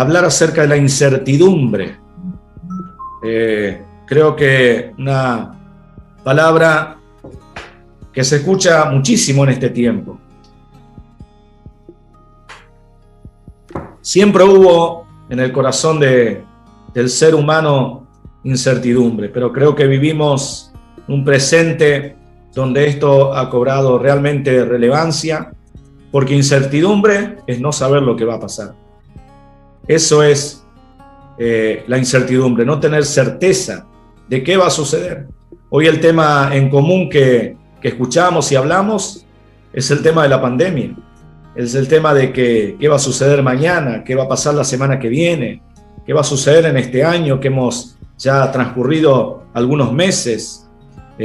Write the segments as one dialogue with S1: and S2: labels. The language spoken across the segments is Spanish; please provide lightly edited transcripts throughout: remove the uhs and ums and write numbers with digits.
S1: hablar acerca de la incertidumbre. Creo que una palabra que se escucha muchísimo en este tiempo. Siempre hubo en el corazón del ser humano incertidumbre, pero creo que vivimos un presente donde esto ha cobrado realmente relevancia, porque incertidumbre es no saber lo que va a pasar. Eso es la incertidumbre, no tener certeza de qué va a suceder. Hoy el tema en común que escuchamos y hablamos es el tema de la pandemia. Es el tema de qué va a suceder mañana, qué va a pasar la semana que viene, qué va a suceder en este año que hemos ya transcurrido algunos meses.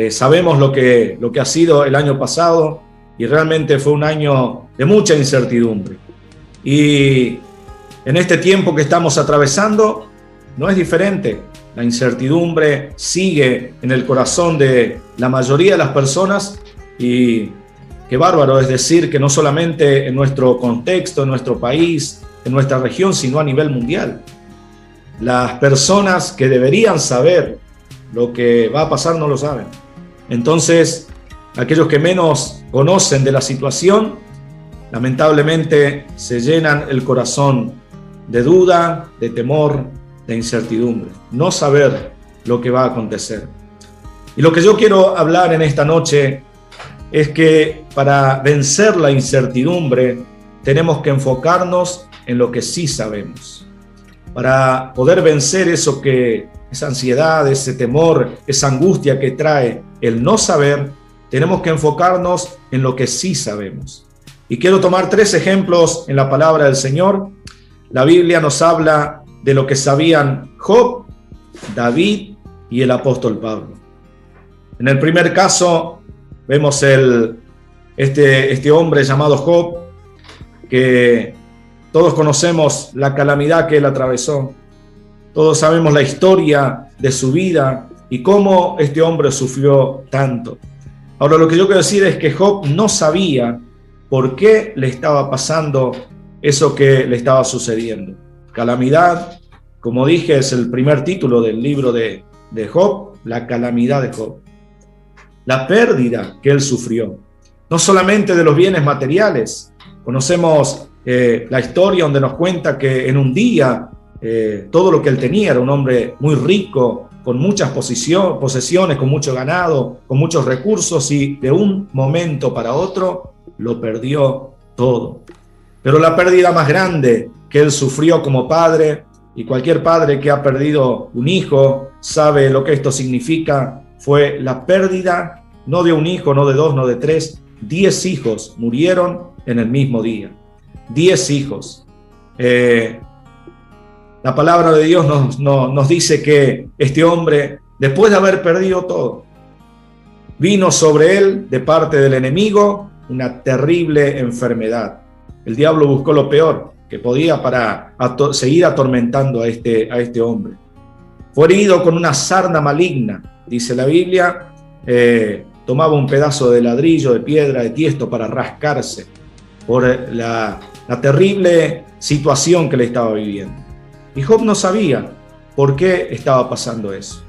S1: Sabemos lo que ha sido el año pasado y realmente fue un año de mucha incertidumbre. Y en este tiempo que estamos atravesando no es diferente. La incertidumbre sigue en el corazón de la mayoría de las personas y qué bárbaro es decir que no solamente en nuestro contexto, en nuestro país, en nuestra región, sino a nivel mundial. Las personas que deberían saber lo que va a pasar no lo saben. Entonces, aquellos que menos conocen de la situación, lamentablemente se llenan el corazón de duda, de temor, de incertidumbre. No saber lo que va a acontecer. Y lo que yo quiero hablar en esta noche es que para vencer la incertidumbre tenemos que enfocarnos en lo que sí sabemos. Para poder vencer esa ansiedad, ese temor, esa angustia que trae el no saber, tenemos que enfocarnos en lo que sí sabemos. Y quiero tomar 3 ejemplos en la palabra del Señor. La Biblia nos habla de lo que sabían Job, David y el apóstol Pablo. En el primer caso vemos este hombre llamado Job, que todos conocemos la calamidad que él atravesó. Todos sabemos la historia de su vida y cómo este hombre sufrió tanto. Ahora, lo que yo quiero decir es que Job no sabía por qué le estaba pasando eso que le estaba sucediendo. Calamidad, como dije, es el primer título del libro de Job, la calamidad de Job. La pérdida que él sufrió, no solamente de los bienes materiales. Conocemos la historia donde nos cuenta que en un día todo lo que él tenía, era un hombre muy rico, con muchas posesiones, con mucho ganado, con muchos recursos, y de un momento para otro lo perdió todo. Pero la pérdida más grande que él sufrió como padre, y cualquier padre que ha perdido un hijo sabe lo que esto significa, fue la pérdida no de un hijo, no de 2, no de 3, 10 hijos murieron en el mismo día. 10 hijos. La palabra de Dios nos dice que este hombre, después de haber perdido todo, vino sobre él de parte del enemigo una terrible enfermedad. El diablo buscó lo peor que podía para seguir atormentando a este hombre. Fue herido con una sarna maligna, dice la Biblia. Tomaba un pedazo de ladrillo, de piedra, de tiesto para rascarse por la terrible situación que le estaba viviendo. Y Job no sabía por qué estaba pasando eso.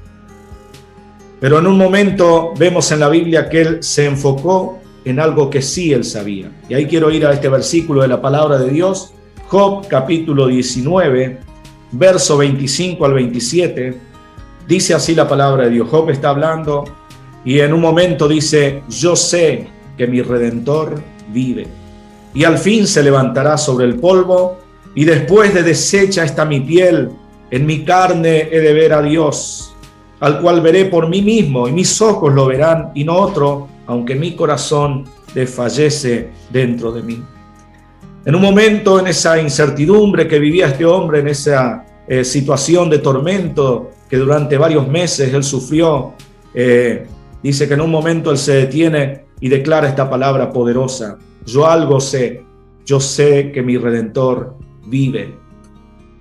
S1: Pero en un momento vemos en la Biblia que él se enfocó en algo que sí él sabía. Y ahí quiero ir a este versículo de la palabra de Dios, Job capítulo 19, verso 25 al 27. Dice así la palabra de Dios. Job está hablando y en un momento dice: yo sé que mi Redentor vive y al fin se levantará sobre el polvo, y después de deshecha está mi piel, en mi carne he de ver a Dios, al cual veré por mí mismo, y mis ojos lo verán y no otro, aunque mi corazón desfallece dentro de mí. En un momento, en esa incertidumbre que vivía este hombre, en esa situación de tormento que durante varios meses él sufrió, dice que en un momento él se detiene y declara esta palabra poderosa: yo algo sé, yo sé que mi Redentor vive.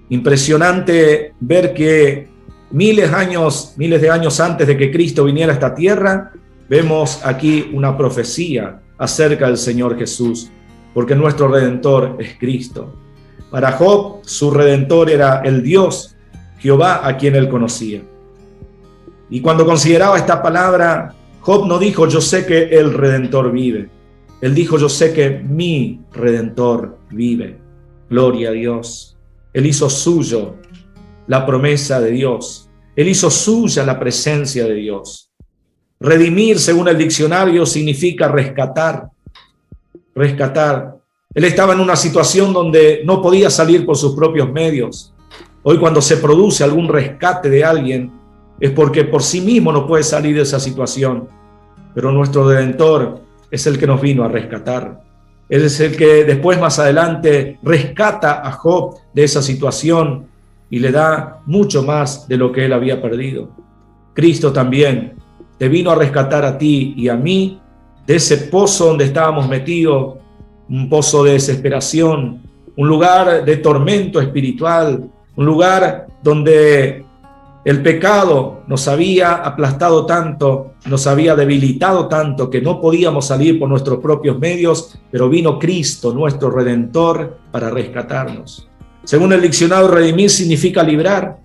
S1: Impresionante ver que miles de años antes de que Cristo viniera a esta tierra, vemos aquí una profecía acerca del Señor Jesús, porque nuestro Redentor es Cristo. Para Job, su redentor era el Dios, Jehová, a quien él conocía. Y cuando consideraba esta palabra, Job no dijo, yo sé que el Redentor vive. Él dijo, yo sé que mi Redentor vive. Gloria a Dios. Él hizo suyo la promesa de Dios. Él hizo suya la presencia de Dios. Redimir, según el diccionario, significa rescatar. Rescatar. Él estaba en una situación donde no podía salir por sus propios medios. Hoy, cuando se produce algún rescate de alguien, es porque por sí mismo no puede salir de esa situación. Pero nuestro Redentor es el que nos vino a rescatar. Él es el que después, más adelante, rescata a Job de esa situación y le da mucho más de lo que él había perdido. Cristo también te vino a rescatar a ti y a mí de ese pozo donde estábamos metidos, un pozo de desesperación, un lugar de tormento espiritual, un lugar donde el pecado nos había aplastado tanto, nos había debilitado tanto que no podíamos salir por nuestros propios medios, pero vino Cristo, nuestro Redentor, para rescatarnos. Según el diccionario, redimir significa librar.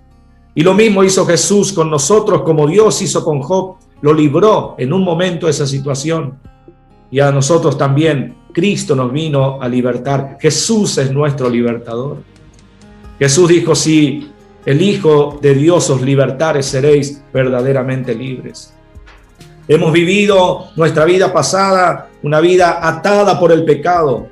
S1: Y lo mismo hizo Jesús con nosotros, como Dios hizo con Job, lo libró en un momento de esa situación. Y a nosotros también, Cristo nos vino a libertar. Jesús es nuestro libertador. Jesús dijo, si el Hijo de Dios os libertare, seréis verdaderamente libres. Hemos vivido nuestra vida pasada, una vida atada por el pecado.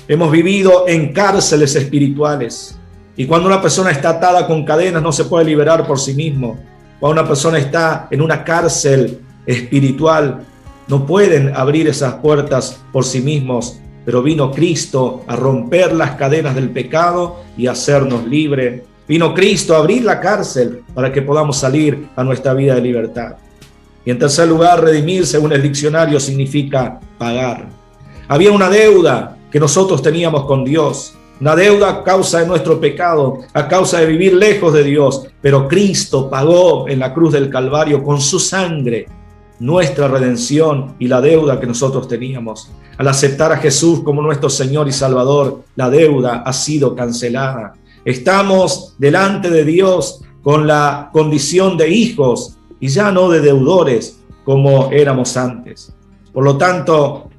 S1: Hemos vivido en cárceles espirituales. Y cuando una persona está atada con cadenas, no se puede liberar por sí mismo. Cuando una persona está en una cárcel espiritual, no pueden abrir esas puertas por sí mismos. Pero vino Cristo a romper las cadenas del pecado y a hacernos libres. Vino Cristo a abrir la cárcel para que podamos salir a nuestra vida de libertad. Y en tercer lugar, redimir, según el diccionario, significa pagar. Había una deuda que nosotros teníamos con Dios, una deuda a causa de nuestro pecado, a causa de vivir lejos de Dios, pero Cristo pagó en la cruz del Calvario con su sangre nuestra redención y la deuda que nosotros teníamos. Al aceptar a Jesús como nuestro Señor y Salvador, la deuda ha sido cancelada. Estamos delante de Dios con la condición de hijos y ya no de deudores como éramos antes. Por lo tanto,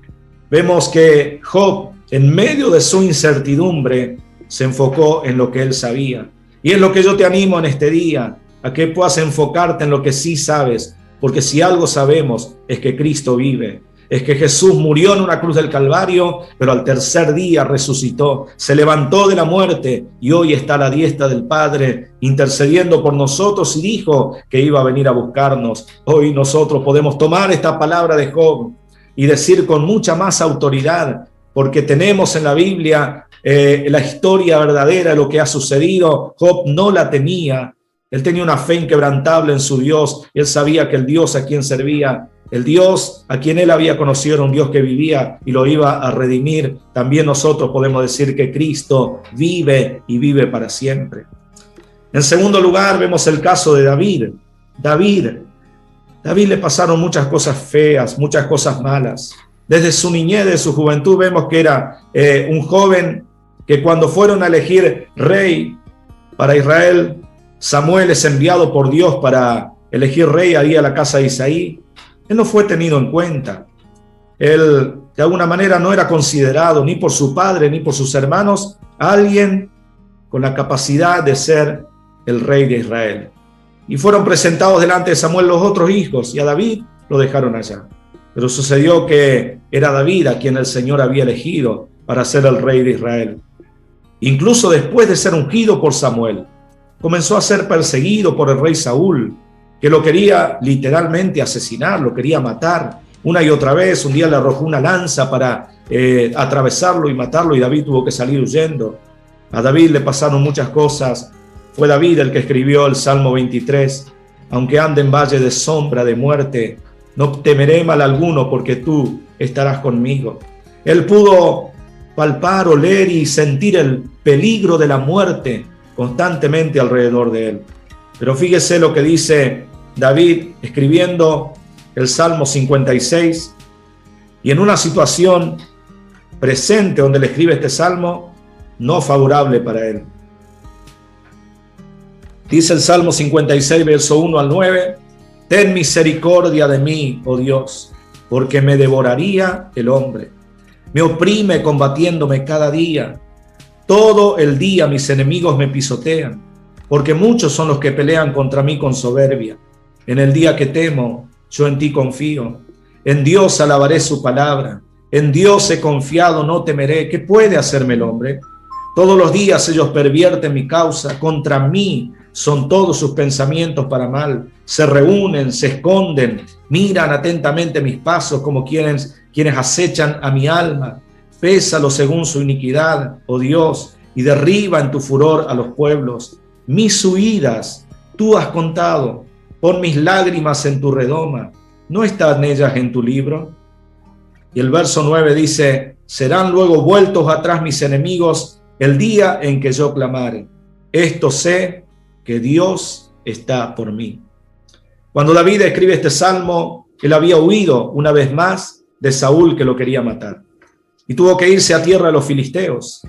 S1: vemos que Job, en medio de su incertidumbre, se enfocó en lo que él sabía. Y es lo que yo te animo en este día, a que puedas enfocarte en lo que sí sabes, porque si algo sabemos es que Cristo vive. Es que Jesús murió en una cruz del Calvario, pero al tercer día resucitó, se levantó de la muerte y hoy está a la diestra del Padre intercediendo por nosotros y dijo que iba a venir a buscarnos. Hoy nosotros podemos tomar esta palabra de Job y decir con mucha más autoridad, porque tenemos en la Biblia la historia verdadera de lo que ha sucedido. Job no la tenía. Él tenía una fe inquebrantable en su Dios. Él sabía que el Dios a quien servía, el Dios a quien él había conocido, era un Dios que vivía y lo iba a redimir. También nosotros podemos decir que Cristo vive y vive para siempre. En segundo lugar, vemos el caso de David. David le pasaron muchas cosas feas, muchas cosas malas. Desde su niñez, de su juventud, vemos que era un joven que cuando fueron a elegir rey para Israel, Samuel es enviado por Dios para elegir rey ahí a la casa de Isaí. Él no fue tenido en cuenta. Él de alguna manera no era considerado ni por su padre ni por sus hermanos alguien con la capacidad de ser el rey de Israel. Y fueron presentados delante de Samuel los otros hijos y a David lo dejaron allá. Pero sucedió que era David a quien el Señor había elegido para ser el rey de Israel. Incluso después de ser ungido por Samuel, comenzó a ser perseguido por el rey Saúl, que lo quería literalmente asesinar, lo quería matar. Una y otra vez, un día le arrojó una lanza para atravesarlo y matarlo, y David tuvo que salir huyendo. A David le pasaron muchas cosas. Fue David el que escribió el Salmo 23. Aunque ande en valle de sombra de muerte, no temeré mal alguno, porque tú estarás conmigo. Él pudo palpar, oler y sentir el peligro de la muerte constantemente alrededor de él. Pero fíjese lo que dice David escribiendo el Salmo 56, y en una situación presente donde le escribe este salmo, no favorable para él. Dice el Salmo 56, verso 1 al 9, ten misericordia de mí, oh Dios, porque me devoraría el hombre. Me oprime combatiéndome cada día. Todo el día mis enemigos me pisotean, porque muchos son los que pelean contra mí con soberbia. En el día que temo, yo en ti confío. En Dios alabaré su palabra. En Dios he confiado, no temeré. ¿Qué puede hacerme el hombre? Todos los días ellos pervierten mi causa. Contra mí son todos sus pensamientos para mal. Se reúnen, se esconden, miran atentamente mis pasos como quienes acechan a mi alma. Pésalo según su iniquidad, oh Dios, y derriba en tu furor a los pueblos. Mis huidas tú has contado, pon mis lágrimas en tu redoma. ¿No están ellas en tu libro? Y el verso 9 dice, serán luego vueltos atrás mis enemigos el día en que yo clamare. Esto sé que Dios está por mí. Cuando David escribe este salmo, él había huido una vez más de Saúl, que lo quería matar, y tuvo que irse a tierra de los filisteos,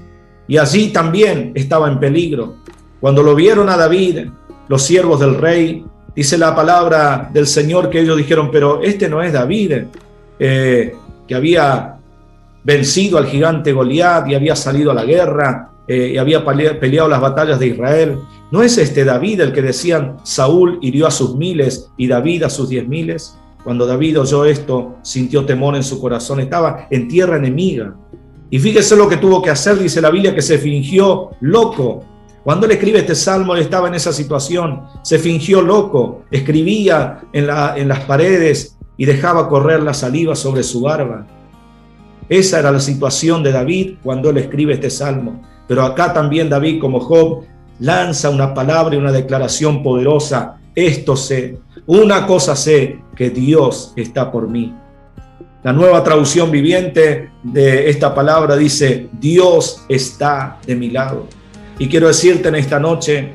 S1: y allí también estaba en peligro. Cuando lo vieron a David, los siervos del rey, dice la palabra del Señor que ellos dijeron, pero este no es David, que había vencido al gigante Goliat y había salido a la guerra, y había peleado las batallas de Israel. ¿No es este David el que decían Saúl hirió a sus miles y David a sus 10,000? Cuando David oyó esto, sintió temor en su corazón, estaba en tierra enemiga. Y fíjese lo que tuvo que hacer, dice la Biblia, que se fingió loco. Cuando él escribe este salmo, él estaba en esa situación, se fingió loco, escribía en las paredes y dejaba correr la saliva sobre su barba. Esa era la situación de David cuando él escribe este salmo. Pero acá también David, como Job, lanza una palabra y una declaración poderosa. Esto sé, una cosa sé, que Dios está por mí. La Nueva Traducción Viviente de esta palabra dice, Dios está de mi lado. Y quiero decirte en esta noche,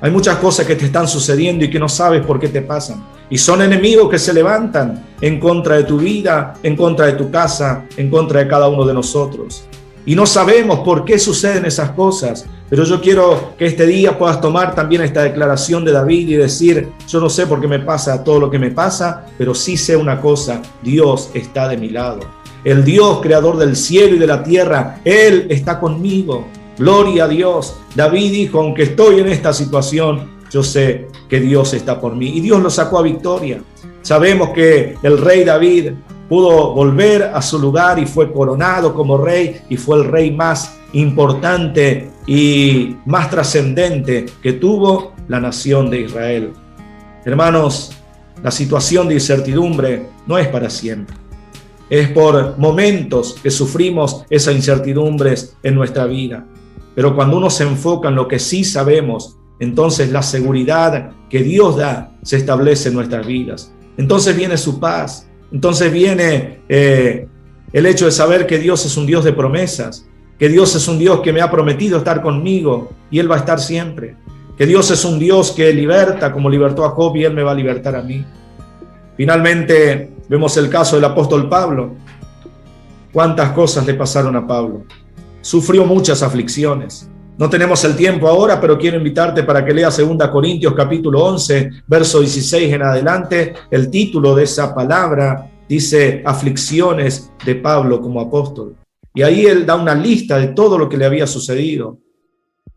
S1: hay muchas cosas que te están sucediendo y que no sabes por qué te pasan. Y son enemigos que se levantan en contra de tu vida, en contra de tu casa, en contra de cada uno de nosotros. Y no sabemos por qué suceden esas cosas, pero yo quiero que este día puedas tomar también esta declaración de David y decir, yo no sé por qué me pasa todo lo que me pasa, pero sí sé una cosa, Dios está de mi lado. El Dios creador del cielo y de la tierra, Él está conmigo. Gloria a Dios. David dijo, aunque estoy en esta situación, yo sé que Dios está por mí. Y Dios lo sacó a victoria. Sabemos que el rey David pudo volver a su lugar y fue coronado como rey y fue el rey más importante y más trascendente que tuvo la nación de Israel. Hermanos, la situación de incertidumbre no es para siempre. Es por momentos que sufrimos esas incertidumbres en nuestra vida. Pero cuando uno se enfoca en lo que sí sabemos, entonces la seguridad que Dios da se establece en nuestras vidas. Entonces viene su paz. Entonces viene el hecho de saber que Dios es un Dios de promesas, que Dios es un Dios que me ha prometido estar conmigo y Él va a estar siempre, que Dios es un Dios que liberta como libertó a Job y Él me va a libertar a mí. Finalmente vemos el caso del apóstol Pablo. ¿Cuántas cosas le pasaron a Pablo? Sufrió muchas aflicciones. No tenemos el tiempo ahora, pero quiero invitarte para que leas 2 Corintios capítulo 11, verso 16 en adelante. El título de esa palabra dice aflicciones de Pablo como apóstol. Y ahí él da una lista de todo lo que le había sucedido,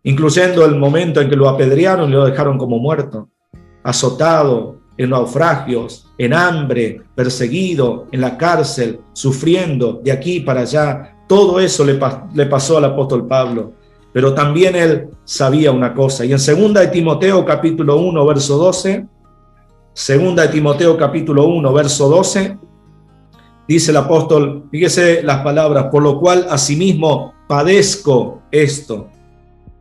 S1: incluyendo el momento en que lo apedrearon y lo dejaron como muerto, azotado, en naufragios, en hambre, perseguido, en la cárcel, sufriendo de aquí para allá. Todo eso le pasó al apóstol Pablo. Pero también él sabía una cosa. Y en 2 Timoteo capítulo 1, verso 12, 2 Timoteo capítulo 1, verso 12, dice el apóstol, fíjese las palabras, por lo cual asimismo padezco esto,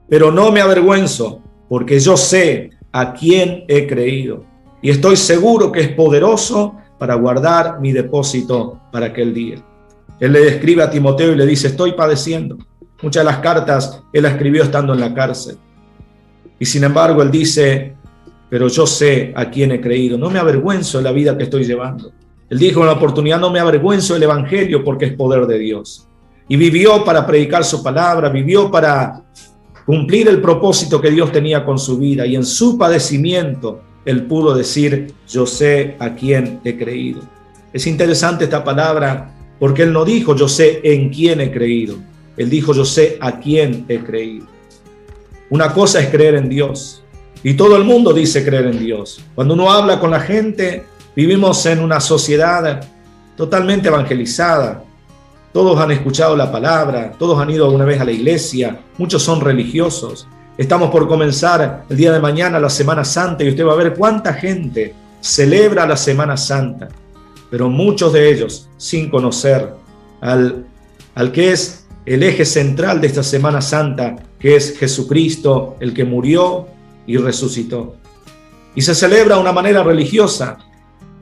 S1: pero no me avergüenzo, porque yo sé a quién he creído. Y estoy seguro que es poderoso para guardar mi depósito para aquel día. Él le escribe a Timoteo y le dice, estoy padeciendo. Muchas de las cartas él las escribió estando en la cárcel. Y sin embargo él dice, pero yo sé a quién he creído. No me avergüenzo de la vida que estoy llevando. Él dijo en la oportunidad, no me avergüenzo del evangelio porque es poder de Dios. y vivió para predicar su palabra, vivió para cumplir el propósito que Dios tenía con su vida, y en su padecimiento él pudo decir: yo sé a quién he creído. Es interesante esta palabra porque él no dijo: yo sé en quién he creído. Él dijo: yo sé a quién he creído. Una cosa es creer en Dios, y todo el mundo dice creer en Dios. Cuando uno habla con la gente, vivimos en una sociedad totalmente evangelizada. Todos han escuchado la palabra, todos han ido alguna vez a la iglesia, muchos son religiosos. Estamos por comenzar el día de mañana la Semana Santa, y usted va a ver cuánta gente celebra la Semana Santa, pero muchos de ellos sin conocer al que es el eje central de esta Semana Santa, que es Jesucristo, el que murió y resucitó. Y se celebra de una manera religiosa,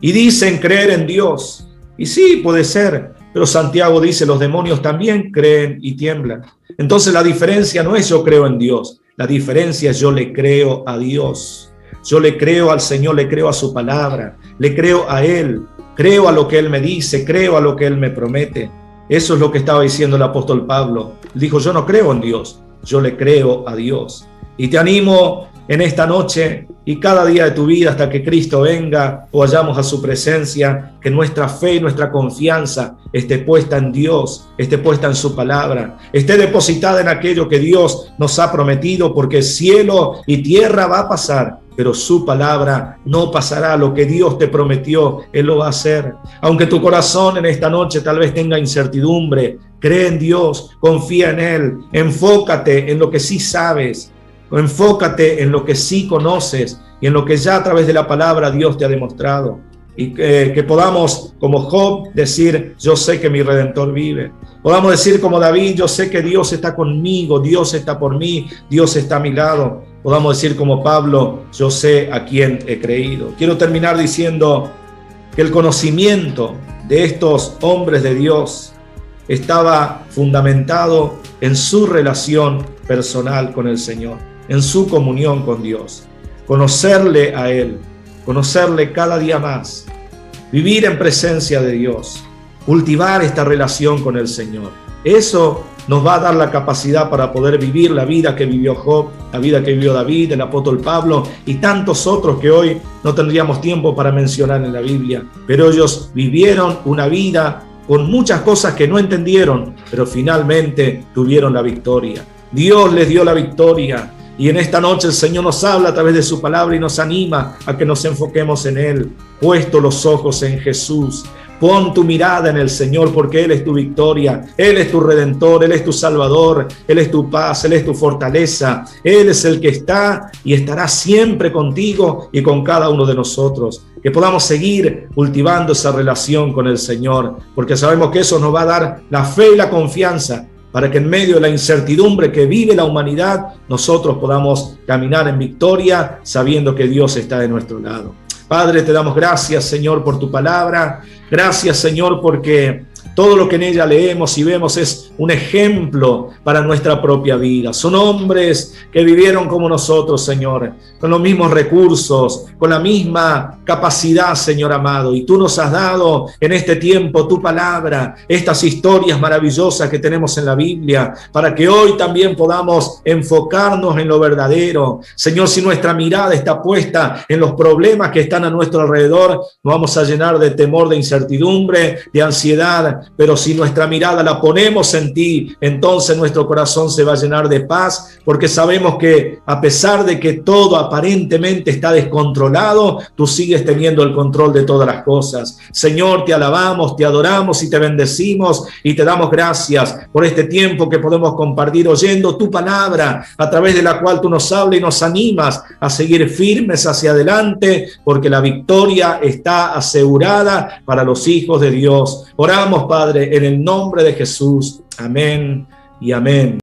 S1: y dicen creer en Dios. Y sí, puede ser, pero Santiago dice: los demonios también creen y tiemblan. Entonces la diferencia no es yo creo en Dios, la diferencia es yo le creo a Dios. Yo le creo al Señor, le creo a su palabra, le creo a Él, creo a lo que Él me dice, creo a lo que Él me promete. Eso es lo que estaba diciendo el apóstol Pablo. Dijo: yo no creo en Dios, yo le creo a Dios. Y te animo en esta noche y cada día de tu vida hasta que Cristo venga o vayamos a su presencia, que nuestra fe y nuestra confianza esté puesta en Dios, esté puesta en su palabra, esté depositada en aquello que Dios nos ha prometido, porque cielo y tierra va a pasar, pero su palabra no pasará. Lo que Dios te prometió, Él lo va a hacer. Aunque tu corazón en esta noche tal vez tenga incertidumbre, cree en Dios, confía en Él, enfócate en lo que sí sabes, enfócate en lo que sí conoces y en lo que ya a través de la palabra Dios te ha demostrado. Y que podamos, como Job, decir: yo sé que mi Redentor vive. Podamos decir como David: yo sé que Dios está conmigo, Dios está por mí, Dios está a mi lado. Podamos decir como Pablo: yo sé a quién he creído. Quiero terminar diciendo que el conocimiento de estos hombres de Dios estaba fundamentado en su relación personal con el Señor, en su comunión con Dios. Conocerle a Él, conocerle cada día más, vivir en presencia de Dios, cultivar esta relación con el Señor. Eso nos va a dar la capacidad para poder vivir la vida que vivió Job, la vida que vivió David, el apóstol Pablo y tantos otros que hoy no tendríamos tiempo para mencionar en la Biblia. Pero ellos vivieron una vida con muchas cosas que no entendieron, pero finalmente tuvieron la victoria. Dios les dio la victoria. Y en esta noche el Señor nos habla a través de su palabra y nos anima a que nos enfoquemos en Él, puesto los ojos en Jesús. Pon tu mirada en el Señor, porque Él es tu victoria, Él es tu Redentor, Él es tu Salvador, Él es tu paz, Él es tu fortaleza. Él es el que está y estará siempre contigo y con cada uno de nosotros. Que podamos seguir cultivando esa relación con el Señor, porque sabemos que eso nos va a dar la fe y la confianza para que en medio de la incertidumbre que vive la humanidad, nosotros podamos caminar en victoria sabiendo que Dios está de nuestro lado. Padre, te damos gracias, Señor, por tu palabra. Gracias, Señor, porque todo lo que en ella leemos y vemos es un ejemplo para nuestra propia vida. Son hombres que vivieron como nosotros, Señor, con los mismos recursos, con la misma capacidad, Señor amado. Y tú nos has dado en este tiempo tu palabra, estas historias maravillosas que tenemos en la Biblia, para que hoy también podamos enfocarnos en lo verdadero. Señor, si nuestra mirada está puesta en los problemas que están a nuestro alrededor, nos vamos a llenar de temor, de incertidumbre, de ansiedad. Pero si nuestra mirada la ponemos en ti, entonces nuestro corazón se va a llenar de paz, porque sabemos que a pesar de que todo aparentemente está descontrolado, tú sigues teniendo el control de todas las cosas. Señor, te alabamos, te adoramos y te bendecimos y te damos gracias por este tiempo que podemos compartir oyendo tu palabra, a través de la cual tú nos hablas y nos animas a seguir firmes hacia adelante, porque la victoria está asegurada para los hijos de Dios. Oramos, Padre, en el nombre de Jesús. Amén y amén.